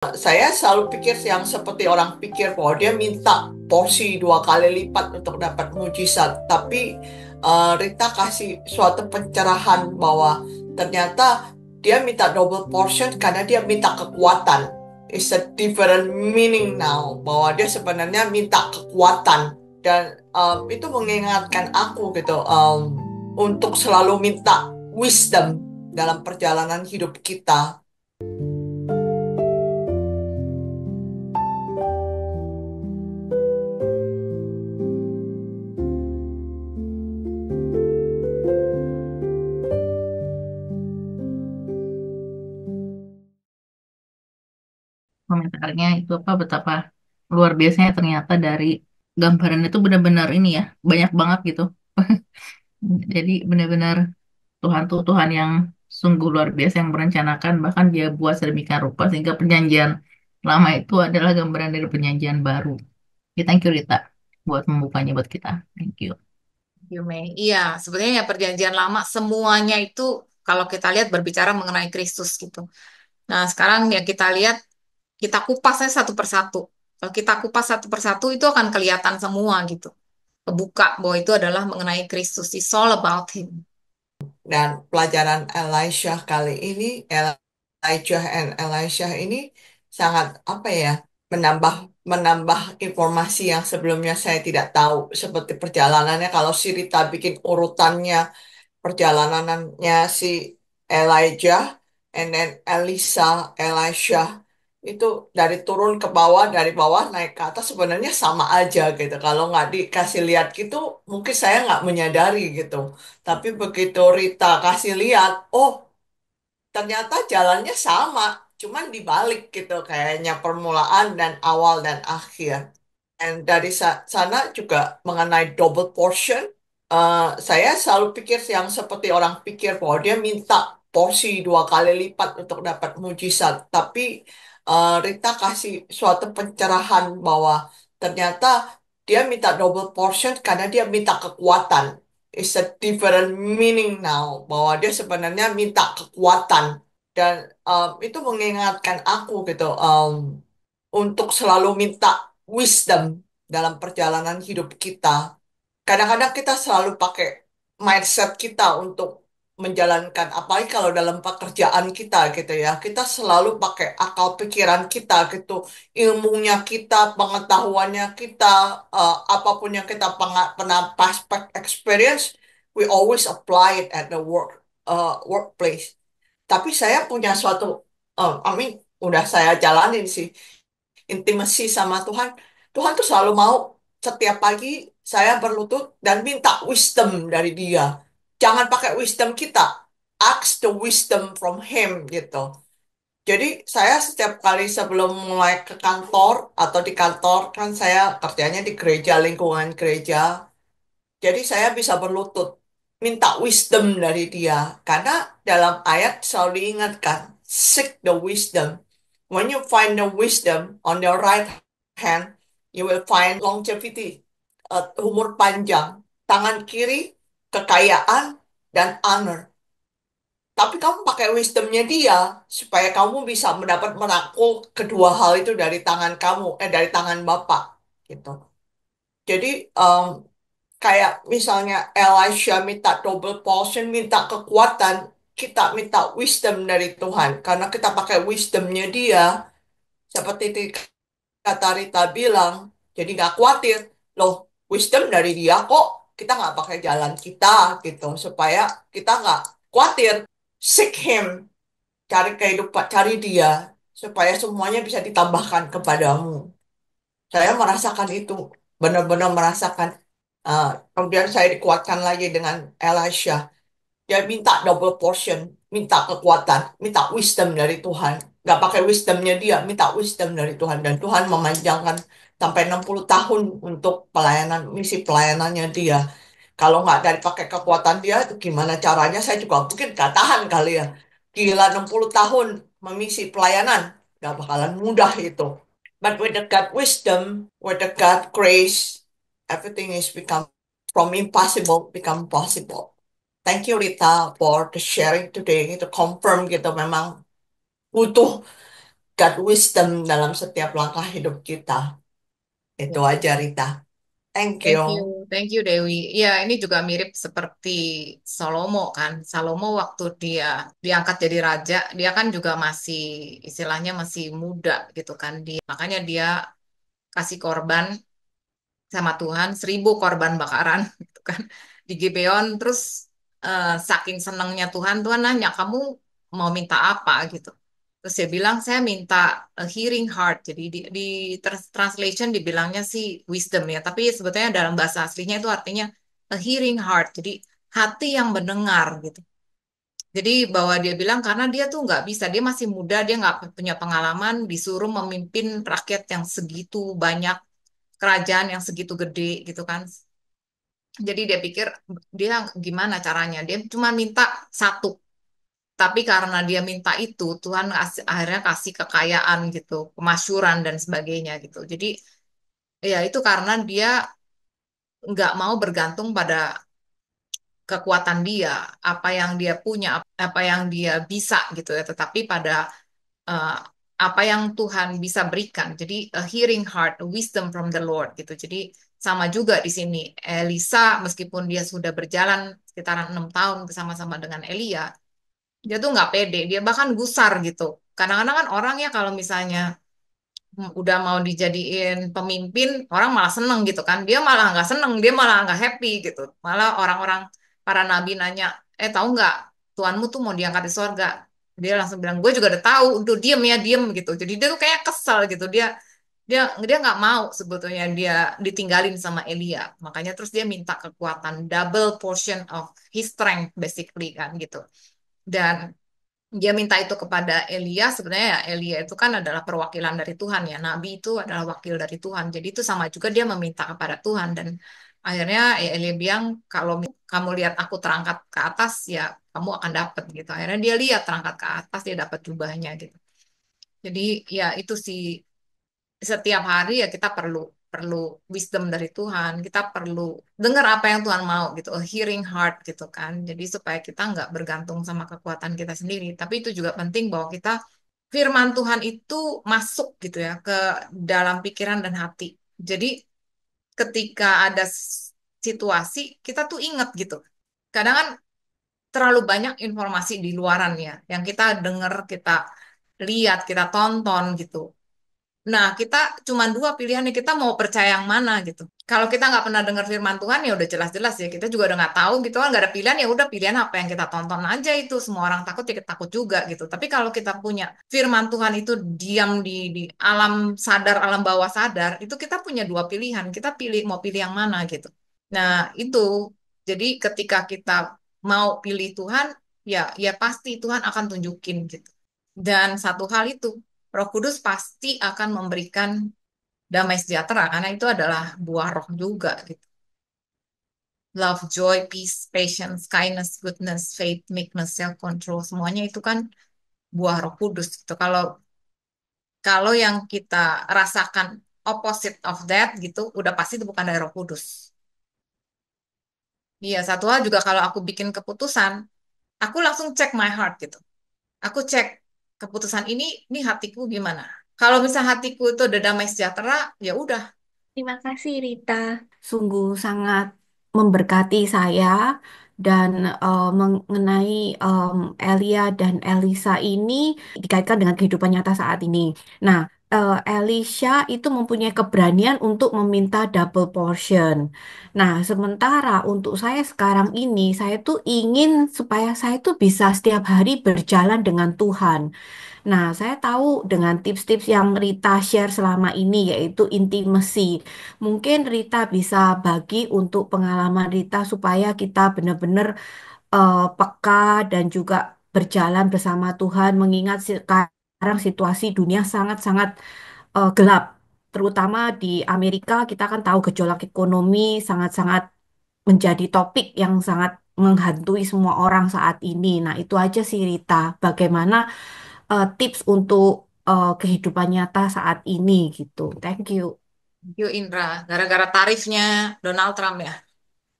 Saya selalu pikir yang seperti orang pikir bahwa dia minta porsi 2 kali lipat untuk dapat mujizat. Tapi Rita kasih suatu pencerahan bahwa ternyata dia minta double portion karena dia minta kekuatan. It's a different meaning now bahwa dia sebenarnya minta kekuatan dan itu mengingatkan aku gitu untuk selalu minta wisdom dalam perjalanan hidup kita. Komentarnya itu apa betapa luar biasanya ternyata dari gambaran itu benar-benar ini ya banyak banget gitu. Jadi benar-benar Tuhan tuh Tuhan yang sungguh luar biasa yang merencanakan bahkan dia buat sedemikian rupa sehingga perjanjian lama itu adalah gambaran dari perjanjian baru. Ya, thank you Rita buat membukanya buat kita. Thank you. Yume. Iya, sebenarnya ya perjanjian lama semuanya itu kalau kita lihat berbicara mengenai Kristus gitu. Nah, sekarang ya kita lihat, kita kupasnya satu persatu. Kalau kita kupas satu persatu itu akan kelihatan semua gitu. Kebuka bahwa itu adalah mengenai Kristus. It's all about Him. Dan pelajaran Elisha kali ini, Elijah and Elisha ini sangat apa ya, menambah menambah informasi yang sebelumnya saya tidak tahu seperti perjalanannya. Kalau si Rita bikin urutannya perjalanannya si Elijah and then Elisa, Elisha itu dari turun ke bawah, dari bawah naik ke atas sebenarnya sama aja gitu. Kalau nggak dikasih lihat gitu, mungkin saya nggak menyadari gitu. Tapi begitu Rita kasih lihat, oh ternyata jalannya sama, cuman dibalik gitu kayaknya permulaan dan awal dan akhir. Dan dari sana juga mengenai double portion, saya selalu pikir yang seperti orang pikir bahwa dia minta porsi 2 kali lipat untuk dapat mujizat. Tapi Rita kasih suatu pencerahan bahwa ternyata dia minta double portion karena dia minta kekuatan. It's a different meaning now bahwa dia sebenarnya minta kekuatan dan itu mengingatkan aku gitu untuk selalu minta wisdom dalam perjalanan hidup kita. Kadang-kadang kita selalu pakai mindset kita untuk menjalankan, apalagi kalau dalam pekerjaan kita gitu ya. Kita selalu pakai akal pikiran kita gitu, ilmunya kita, pengetahuannya kita, apapun yang kita pernah past experience, we always apply it at the workplace. Tapi saya punya suatu, I mean, udah saya jalanin sih intimasi sama Tuhan. Tuhan tuh selalu mau setiap pagi saya berlutut dan minta wisdom dari Dia. Jangan pakai wisdom kita, ask the wisdom from Him gitu. Jadi saya setiap kali sebelum mulai ke kantor atau di kantor kan saya kerjanya di gereja, lingkungan gereja. Jadi saya bisa berlutut, minta wisdom dari dia. Karena dalam ayat selalu diingatkan, seek the wisdom. When you find the wisdom on your right hand, you will find longevity, umur panjang. Tangan kiri, kekayaan, dan honor. Tapi kamu pakai wisdomnya dia, supaya kamu bisa mendapat merangkul kedua hal itu dari tangan kamu, dari tangan Bapak. Gitu. Jadi, kayak misalnya Elisha minta double portion, minta kekuatan, kita minta wisdom dari Tuhan. Karena kita pakai wisdomnya dia, seperti kata Rita bilang, jadi nggak khawatir. Loh, wisdom dari dia kok, kita nggak pakai jalan kita gitu. Supaya kita nggak khawatir. Seek him, cari kehidupan, cari dia. Supaya semuanya bisa ditambahkan kepadamu. Saya merasakan itu, benar-benar merasakan. Kemudian saya dikuatkan lagi dengan Elisha. Dia minta double portion, minta kekuatan, minta wisdom dari Tuhan. Gak pakai wisdomnya dia, minta wisdom dari Tuhan. Dan Tuhan memanjangkan sampai 60 tahun untuk pelayanan, misi pelayanannya dia. Kalau nggak dari pakai kekuatan dia, itu gimana caranya? Saya juga mungkin gak tahan kali ya. Gila 60 tahun memisi pelayanan, gak bakalan mudah itu. But with the God wisdom, with the God grace, everything is become from impossible become possible. Thank you Rita for the sharing today. Itu confirm gitu memang butuh God wisdom dalam setiap langkah hidup kita. Itu Ya. aja Rita. Thank you. Thank you Dewi. Ya, ini juga mirip seperti Salomo kan. Salomo waktu dia diangkat jadi raja, dia kan juga masih istilahnya masih muda gitu kan. Makanya dia kasih korban sama Tuhan 1.000 korban bakaran gitu kan di Gibeon. Terus saking senangnya Tuhan, Tuhan nanya kamu mau minta apa gitu. Terus dia bilang saya minta a hearing heart. Jadi di translation dibilangnya sih wisdom ya, tapi sebetulnya dalam bahasa aslinya itu artinya a hearing heart. Jadi hati yang mendengar gitu. Jadi bahwa dia bilang karena dia tuh nggak bisa, dia masih muda, dia nggak punya pengalaman, disuruh memimpin rakyat yang segitu banyak, kerajaan yang segitu gede gitu kan. Jadi dia pikir dia gimana caranya, dia cuma minta satu. Tapi karena dia minta itu, Tuhan akhirnya kasih kekayaan gitu, kemasyuran dan sebagainya gitu. Jadi ya itu karena dia nggak mau bergantung pada kekuatan dia, apa yang dia punya, apa yang dia bisa gitu ya. Tetapi pada eh, apa yang Tuhan bisa berikan. Jadi a hearing heart, a wisdom from the Lord gitu. Jadi sama juga di sini. Elisa meskipun dia sudah berjalan sekitaran 6 tahun bersama-sama dengan Elia, dia tuh nggak pede. Dia bahkan gusar gitu. Kadang-kadang kan orang ya kalau misalnya udah mau dijadiin pemimpin, orang malah seneng gitu kan. Dia malah nggak seneng, dia malah nggak happy gitu. Malah orang-orang para nabi nanya, tahu nggak Tuanmu tuh mau diangkat di sorga? Dia langsung bilang, gue juga udah tahu, udah diem ya diem gitu. Jadi dia tuh kayak kesel gitu. Dia dia nggak mau sebetulnya dia ditinggalin sama Elia. Makanya terus dia minta kekuatan double portion of his strength basically kan gitu. Dan dia minta itu kepada Elia, sebenarnya ya Elia itu kan adalah perwakilan dari Tuhan ya, nabi itu adalah wakil dari Tuhan, jadi itu sama juga dia meminta kepada Tuhan. Dan akhirnya ya Elia bilang kalau kamu lihat aku terangkat ke atas ya kamu akan dapat gitu. Akhirnya dia lihat terangkat ke atas, dia dapat jubahnya gitu. Jadi ya itu sih, setiap hari ya kita perlu perlu wisdom dari Tuhan, kita perlu dengar apa yang Tuhan mau gitu, a hearing heart gitu kan. Jadi supaya kita nggak bergantung sama kekuatan kita sendiri, tapi itu juga penting bahwa kita firman Tuhan itu masuk gitu ya ke dalam pikiran dan hati. Jadi ketika ada situasi kita tuh ingat gitu. Kadang kan terlalu banyak informasi di luaran ya yang kita dengar, kita lihat, kita tonton gitu. Nah, kita cuma dua pilihan nih, kita mau percaya yang mana gitu. Kalau kita nggak pernah dengar firman Tuhan ya udah jelas-jelas ya kita juga udah nggak tahu gitu kan, nggak ada pilihan, ya udah pilihan apa yang kita tonton aja itu. Semua orang takut ya kita takut juga gitu. Tapi kalau kita punya firman Tuhan itu diam di alam sadar, alam bawah sadar, itu kita punya dua pilihan. Kita mau pilih yang mana gitu. Nah, itu jadi ketika kita mau pilih Tuhan, ya pasti Tuhan akan tunjukin gitu. Dan satu hal itu, Roh Kudus pasti akan memberikan damai sejahtera karena itu adalah buah roh juga gitu. Love, joy, peace, patience, kindness, goodness, faith, meekness, self control, semuanya itu kan buah Roh Kudus gitu. Kalau kalau yang kita rasakan opposite of that gitu, udah pasti itu bukan dari Roh Kudus. Iya, satu hal juga kalau aku bikin keputusan, aku langsung cek my heart gitu. Aku cek keputusan ini hatiku gimana. Kalau misal hatiku itu udah damai sejahtera, ya udah. Terima kasih Rita. Sungguh sangat memberkati saya dan mengenai Elia dan Elisa ini dikaitkan dengan kehidupan nyata saat ini. Nah, Elisha itu mempunyai keberanian untuk meminta double portion. Nah, sementara untuk saya sekarang ini, saya tuh ingin supaya saya tuh bisa setiap hari berjalan dengan Tuhan. Nah, saya tahu dengan tips-tips yang Rita share selama ini yaitu intimacy. Mungkin Rita bisa bagi untuk pengalaman Rita supaya kita benar-benar peka dan juga berjalan bersama Tuhan mengingat sekarang situasi dunia sangat-sangat gelap. Terutama di Amerika kita kan tahu gejolak ekonomi sangat-sangat menjadi topik yang sangat menghantui semua orang saat ini. Nah, itu aja sih Rita. Bagaimana tips untuk kehidupan nyata saat ini gitu. Thank you. Yuk Indra, gara-gara tarifnya Donald Trump ya.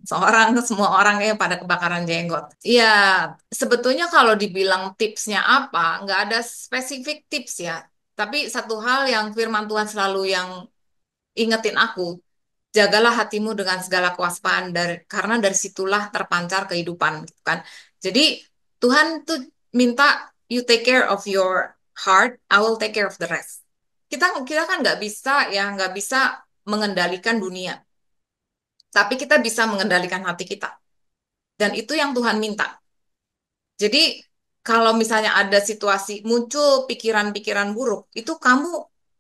Seorang, semua orang kayak pada kebakaran jenggot. Iya, sebetulnya kalau dibilang tipsnya apa, nggak ada spesifik tips ya. Tapi satu hal yang firman Tuhan selalu yang ingetin aku, jagalah hatimu dengan segala kewaspadaan karena dari situlah terpancar kehidupan, gitu kan. Jadi Tuhan tuh minta you take care of your heart, I will take care of the rest. Kita kan nggak bisa ya, nggak bisa mengendalikan dunia, tapi kita bisa mengendalikan hati kita. Dan itu yang Tuhan minta. Jadi kalau misalnya ada situasi muncul pikiran-pikiran buruk, itu kamu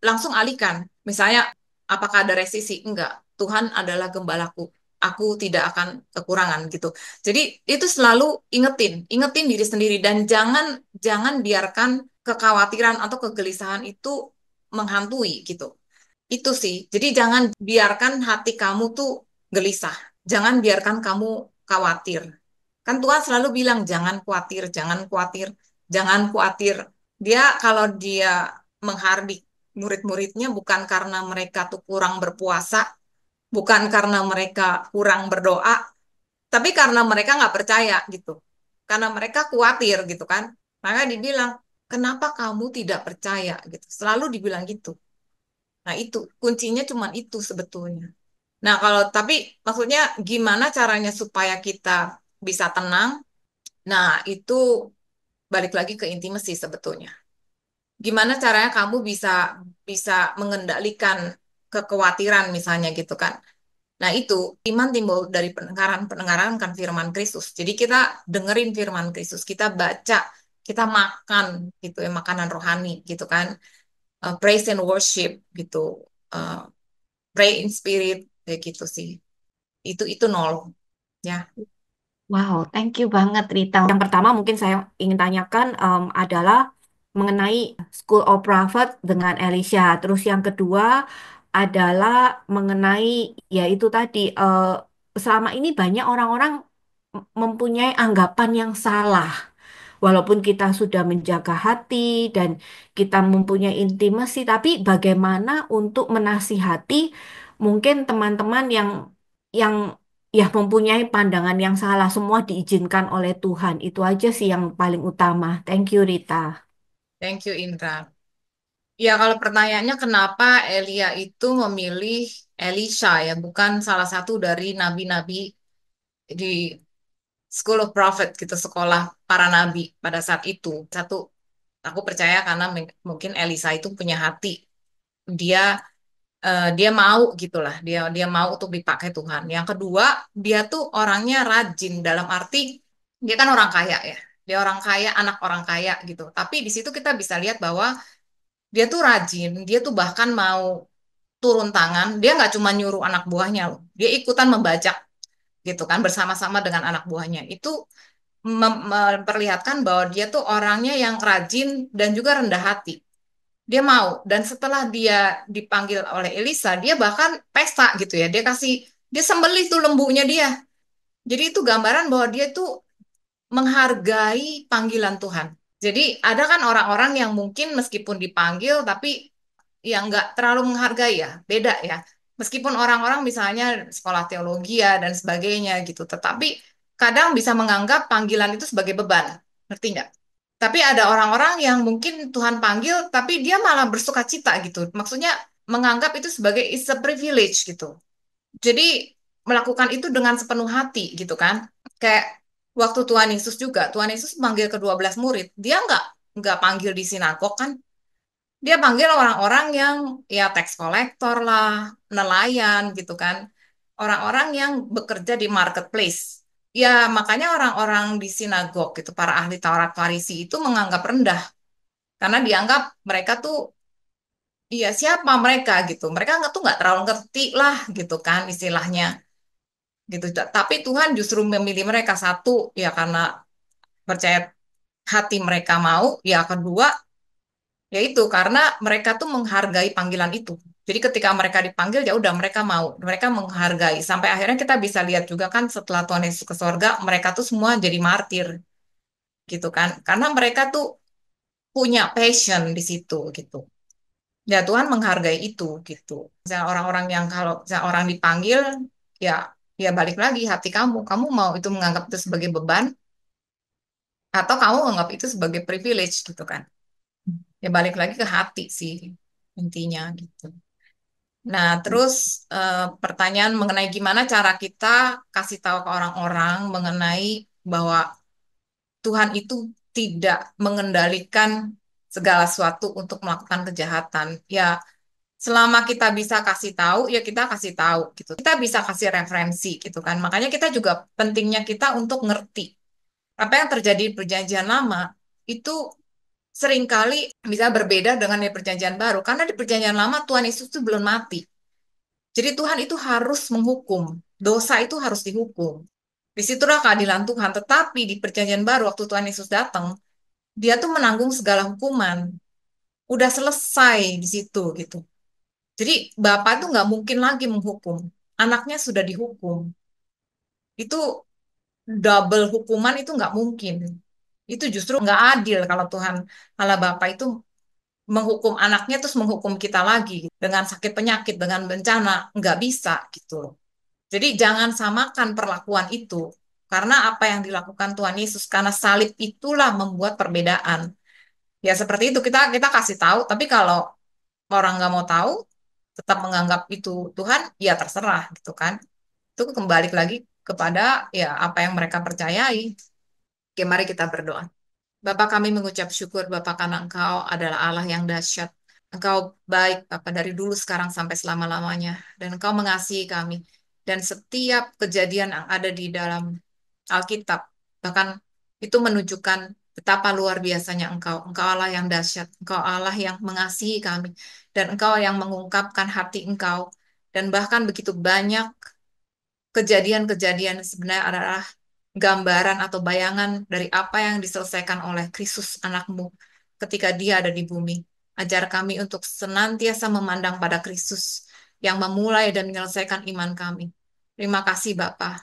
langsung alihkan. Misalnya, apakah ada resisi? Enggak. Tuhan adalah gembalaku. Aku tidak akan kekurangan gitu. Jadi itu selalu ingetin diri sendiri dan jangan jangan biarkan kekhawatiran atau kegelisahan itu menghantui gitu. Itu sih. Jadi jangan biarkan hati kamu tuh gelisah. Jangan biarkan kamu khawatir. Kan Tuhan selalu bilang, jangan khawatir, jangan khawatir, jangan khawatir. Dia kalau dia menghardik murid-muridnya bukan karena mereka tuh kurang berpuasa, bukan karena mereka kurang berdoa, tapi karena mereka nggak percaya gitu. Karena mereka khawatir gitu kan. Maka dibilang, kenapa kamu tidak percaya gitu. Selalu dibilang gitu. Nah itu, kuncinya cuma itu sebetulnya. Nah kalau, tapi maksudnya gimana caranya supaya kita bisa tenang? Nah, itu balik lagi ke intimacy sebetulnya. Gimana caranya kamu bisa bisa mengendalikan kekhawatiran misalnya gitu kan. Nah, itu iman timbul dari pendengaran kan firman Kristus. Jadi kita dengerin firman Kristus, kita baca, kita makan gitu ya, makanan rohani gitu kan. Praise and worship gitu. Eh, Pray in spirit kayak gitu sih. Itu nolong ya. Wow, thank you banget Rita. Yang pertama mungkin saya ingin tanyakan adalah mengenai School of Prophet dengan Elisha. Terus yang kedua adalah mengenai yaitu tadi selama ini banyak orang-orang mempunyai anggapan yang salah. Walaupun kita sudah menjaga hati dan kita mempunyai intimasi, tapi bagaimana untuk menasihati mungkin teman-teman yang ya mempunyai pandangan yang salah, semua diizinkan oleh Tuhan. Itu aja sih yang paling utama. Thank you, Rita. Thank you Indra. Ya, kalau pertanyaannya kenapa Elia itu memilih Elisha ya, bukan salah satu dari nabi-nabi di School of Prophet gitu, sekolah para nabi pada saat itu. Satu, aku percaya karena mungkin Elisa itu punya hati. Dia dia mau gitulah, dia mau untuk dipakai Tuhan. Yang kedua, dia tuh orangnya rajin dalam arti dia kan orang kaya ya. Dia orang kaya, anak orang kaya gitu. Tapi di situ kita bisa lihat bahwa dia tuh rajin, dia tuh bahkan mau turun tangan, dia nggak cuma nyuruh anak buahnya loh, dia ikutan membajak gitu kan bersama-sama dengan anak buahnya. Itu memperlihatkan bahwa dia tuh orangnya yang rajin dan juga rendah hati. Dia mau dan setelah dia dipanggil oleh Elisa, dia bahkan pesta gitu ya. Dia sembelih tuh lembunya dia. Jadi itu gambaran bahwa dia tuh menghargai panggilan Tuhan. Jadi ada kan orang-orang yang mungkin meskipun dipanggil tapi yang nggak terlalu menghargai ya, beda ya. Meskipun orang-orang misalnya sekolah teologi ya dan sebagainya gitu, tetapi kadang bisa menganggap panggilan itu sebagai beban, ngerti nggak? Tapi ada orang-orang yang mungkin Tuhan panggil, tapi dia malah bersuka cita gitu. Maksudnya menganggap itu sebagai is a privilege gitu. Jadi melakukan itu dengan sepenuh hati gitu kan. Kayak waktu Tuhan Yesus juga, Tuhan Yesus manggil ke-12 murid, dia nggak panggil di sinagog kan, dia panggil orang-orang yang ya tax collector lah, nelayan gitu kan. Orang-orang yang bekerja di marketplace. Ya, makanya orang-orang di sinagog gitu, para ahli Taurat Farisi itu menganggap rendah. Karena dianggap mereka tuh, iya siapa mereka gitu. Mereka nggak terlalu ngerti lah gitu kan istilahnya. Gitu. Tapi Tuhan justru memilih mereka satu, ya karena percaya hati mereka mau. Ya kedua, yaitu karena mereka tuh menghargai panggilan itu. Jadi ketika mereka dipanggil ya udah mereka mau, mereka menghargai. Sampai akhirnya kita bisa lihat juga kan setelah Tuhan Yesus ke sorga, mereka tuh semua jadi martir gitu kan. Karena mereka tuh punya passion di situ gitu. Ya Tuhan menghargai itu gitu. Misalnya orang-orang yang kalau misalnya orang dipanggil ya ya balik lagi hati kamu mau itu menganggap itu sebagai beban atau kamu menganggap itu sebagai privilege gitu kan. Ya balik lagi ke hati sih intinya gitu. Nah, terus pertanyaan mengenai gimana cara kita kasih tahu ke orang-orang mengenai bahwa Tuhan itu tidak mengendalikan segala sesuatu untuk melakukan kejahatan. Ya, selama kita bisa kasih tahu, ya kita kasih tahu gitu. Kita bisa kasih referensi gitu kan. Makanya kita juga pentingnya kita untuk ngerti apa yang terjadi di Perjanjian Lama itu seringkali bisa berbeda dengan di Perjanjian Baru. Karena di Perjanjian Lama Tuhan Yesus itu belum mati. Jadi Tuhan itu harus menghukum. Dosa itu harus dihukum. Disitulah keadilan Tuhan. Tetapi di Perjanjian Baru waktu Tuhan Yesus datang, dia tuh menanggung segala hukuman. Udah selesai di situ gitu. Jadi Bapak tuh nggak mungkin lagi menghukum. Anaknya sudah dihukum. Itu double hukuman itu nggak mungkin. Itu justru nggak adil kalau Tuhan Allah Bapa itu menghukum anaknya terus menghukum kita lagi dengan sakit penyakit, dengan bencana. Nggak bisa gitu loh. Jadi jangan samakan perlakuan itu. Karena apa yang dilakukan Tuhan Yesus, karena salib itulah membuat perbedaan. Ya seperti itu kita kasih tahu, tapi kalau orang nggak mau tahu, tetap menganggap itu Tuhan, ya terserah gitu kan. Itu kembali lagi kepada ya apa yang mereka percayai. Oke, mari kita berdoa. Bapa kami mengucap syukur Bapa karena Engkau adalah Allah yang dahsyat. Engkau baik Bapa dari dulu sekarang sampai selama-lamanya. Dan Engkau mengasihi kami. Dan setiap kejadian yang ada di dalam Alkitab, bahkan itu menunjukkan betapa luar biasanya Engkau. Engkau Allah yang dahsyat. Engkau Allah yang mengasihi kami. Dan Engkau yang mengungkapkan hati Engkau. Dan bahkan begitu banyak kejadian-kejadian sebenarnya adalah gambaran atau bayangan dari apa yang diselesaikan oleh Kristus anakmu ketika dia ada di bumi. Ajar kami untuk senantiasa memandang pada Kristus yang memulai dan menyelesaikan iman kami. Terima kasih Bapa.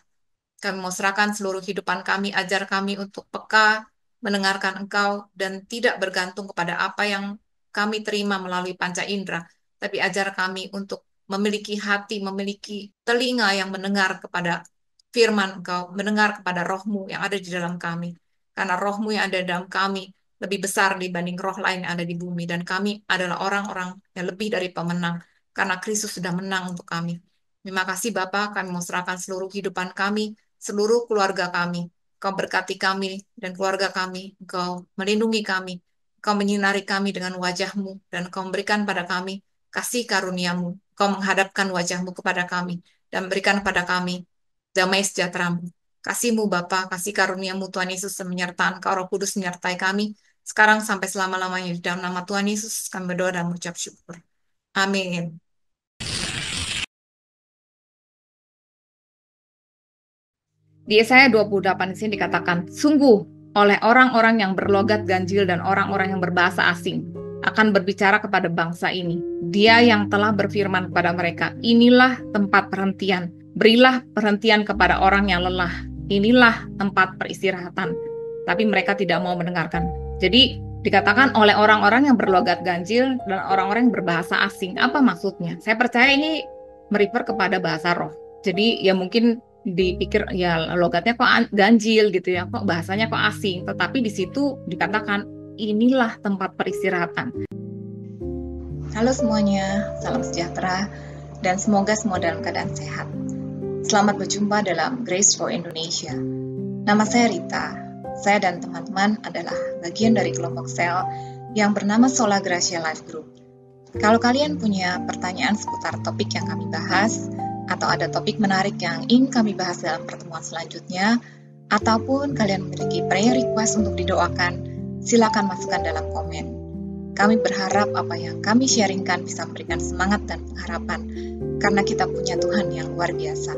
Kami mau serahkan seluruh kehidupan kami, ajar kami untuk peka, mendengarkan Engkau, dan tidak bergantung kepada apa yang kami terima melalui panca indera, tapi ajar kami untuk memiliki hati, memiliki telinga yang mendengar kepada firman Engkau, mendengar kepada rohmu yang ada di dalam kami. Karena rohmu yang ada di dalam kami lebih besar dibanding roh lain yang ada di bumi, dan kami adalah orang-orang yang lebih dari pemenang, karena Kristus sudah menang untuk kami. Terima kasih Bapa, kami mau serahkan seluruh kehidupan kami, seluruh keluarga kami. Kau berkati kami dan keluarga kami. Engkau melindungi kami. Kau menyinari kami dengan wajah-Mu dan Kau memberikan pada kami kasih karunia-Mu. Kau menghadapkan wajah-Mu kepada kami dan berikan pada kami damai sejahtera-Mu. Kasih-Mu Bapa, kasih karunia-Mu Tuhan Yesus menyertai Engkau Roh Kudus menyertai kami sekarang sampai selama-lamanya di dalam nama Tuhan Yesus kami berdoa dan mengucap syukur. Amin. Di Yesaya 28 di sini dikatakan, sungguh oleh orang-orang yang berlogat ganjil dan orang-orang yang berbahasa asing akan berbicara kepada bangsa ini. Dia yang telah berfirman kepada mereka, inilah tempat perhentian. Berilah perhentian kepada orang yang lelah. Inilah tempat peristirahatan. Tapi mereka tidak mau mendengarkan. Jadi dikatakan oleh orang-orang yang berlogat ganjil dan orang-orang yang berbahasa asing. Apa maksudnya? Saya percaya ini merefer kepada bahasa roh. Jadi ya mungkin dipikir ya logatnya kok ganjil gitu ya, kok bahasanya kok asing. Tetapi di situ dikatakan inilah tempat peristirahatan. Halo semuanya, salam sejahtera dan semoga semua dalam keadaan sehat. Selamat berjumpa dalam Grace for Indonesia. Nama saya Rita. Saya dan teman-teman adalah bagian dari kelompok sel yang bernama Sola Gracia Life Group. Kalau kalian punya pertanyaan seputar topik yang kami bahas, atau ada topik menarik yang ingin kami bahas dalam pertemuan selanjutnya, ataupun kalian memiliki prayer request untuk didoakan, silakan masukkan dalam komen. Kami berharap apa yang kami sharingkan bisa memberikan semangat dan pengharapan, karena kita punya Tuhan yang luar biasa.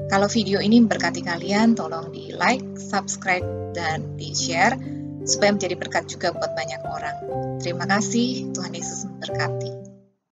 Kalau video ini memberkati kalian, tolong di like, subscribe, dan di share, supaya menjadi berkat juga buat banyak orang. Terima kasih, Tuhan Yesus memberkati.